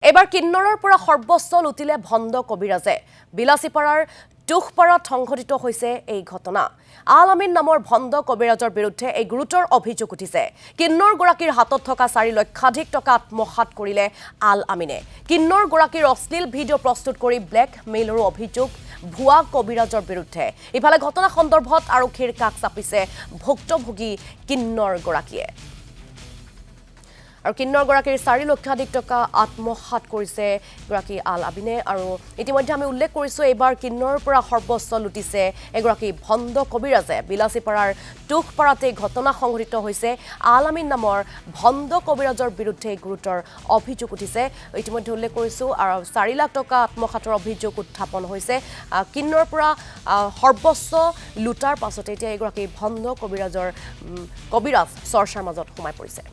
এবাৰ কিন্নৰৰ পৰা সৰ্বস্ব লুটিলে ভণ্ড কবিৰাজে বিলাসীপাৰাৰ টুখপাৰাত সংঘটিত হৈছে এই ঘটনা আল আমিন নামৰ ভণ্ড কবিৰাজৰ বিৰুদ্ধে এই গুৰুতৰ অভিযোগ উঠিছে কিন্নৰ গৰাকীৰ হাতত থকা 4 লক্ষাধিক টকা আত্মসাৎ কৰিলে আল আমিনে কিন্নৰ গৰাকীৰ অশ্লীল ভিডিঅ' প্ৰস্তুত কৰি ব্লেক মেইলৰ অভিযোগ ভুৱা কবিৰাজৰ বিৰুদ্ধে ইফালে ঘটনা সন্দৰ্ভত আৰক্ষীৰ কাষ চাপিছে ভুক্তভোগী কিন্নৰ গৰাকীয়ে আৰু কিন্নৰ গৰাকীৰ 4 লক্ষাধিক টকা আত্মসাৎ কৰিছে গৰাকী আল আমিনে আৰু ইতিমধ্যে আমি উল্লেখ কৰিছো এবাৰ কিন্নৰ পৰা সৰ্বস্ব লুটিছে এগৰাকী ভণ্ড কবিৰাজে বিলাসীপাৰাৰ টুখপাৰাতে ঘটনা সংঘটিত হৈছে আল আমিন নামৰ ভণ্ড কবিৰাজৰ বিৰুদ্ধে গুৰুতৰ অভিযোগ উঠিছে ইতিমধ্যে উল্লেখ কৰিছো আৰু 4 লাখ টকা আত্মসাতৰ অভিযোগ উত্থাপন হৈছে কিন্নৰ পৰা সৰ্বস্ব লুটাৰ পাছতে এতিয়া এগৰাকী ভণ্ড কবিৰাজ চৰ্চাৰ মাজত সোমাই পৰিছে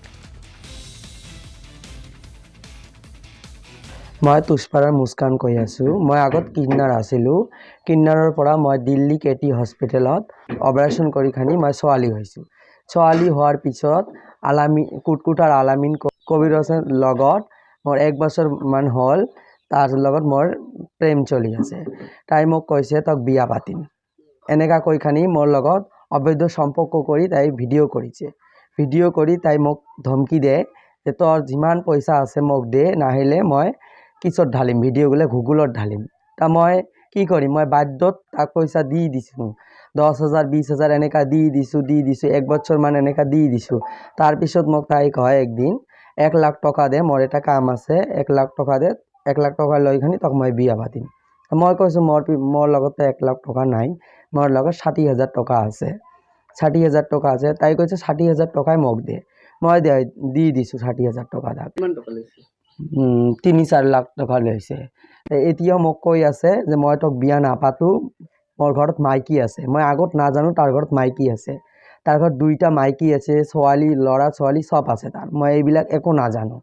মই তুষপাৰাৰ মুস্কান কৈ আছোঁ মই আগত কিন্নাৰ আছিলোঁ কিন্নাৰৰ পৰা মই দিল্লী কেটি হস্পিটেলত অপাৰেশ্যন কৰি খানি মই ছোৱালী হৈছোঁ ছোৱালী হোৱাৰ পিছত কুটকুটাৰ আলামিন কবিৰাজৰ লগত মোৰ 1 বছৰ মান হ'ল তাৰ লগত মোৰ প্ৰেম চলি আছে তাই মোক কৈছে তক বিয়া পাতিম এনেকা কৈ খানি মোৰ লগত অবৈধ সম্পৰ্ক কৰি তাই ভিডিঅ' কৰিছে ভিডিঅ' কৰি তাই মোক ধমকি দিয়ে যে তোৰ যিমান পইচা আছে মোক দে নাহিলে মই কিছত ঢালিম ভিডিঅ'গুলো গুগলত ঢালিম তা মই কি কৰিম মই বাধ্যত তাক পইচা দি দিছোঁ 10,000 20,000 এনেকা দি দিছোঁ 1 বছৰ মান এনেকা দি দিছোঁ তাৰ পিছত মোক তাই কয় একদিন 1 লাখ টকা দে মোৰ এটা কাম আছে 1 লাখ টকা দে 1 লাখ টকা লৈ খানি তক মই বিয়া পাতিম মই কৈছোঁ মোৰ লগত 1 লাখ টকা নাই মোৰ লগত 60,000 টকা আছে 60,000 টকা আছে তাই কৈছে 60,000 টকাই মোক দে মই দি দিছোঁ 60,000 টকা তাক 3-4 লাখ টকা লৈছে এতিয়া মোক কৈ আছে যে মই তোক বিয়া নাপাতো মোৰ ঘৰত মাইকী আছে মই আগত নাজানো তাৰ ঘৰত মাইকী আছে তাৰ ঘৰত 2টা মাইকী আছে ছোৱালী ল'ৰা ছোৱালী সব আছে তাৰ মই এইবিলাক একো নাজানো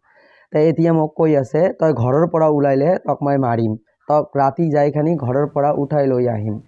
এতিয়া মোক কৈ আছে তই ঘৰৰ পৰা ওলাইলে তক মই মাৰিম তক ৰাতি যাই খানি ঘৰৰ পৰা উঠাই লৈ আহিম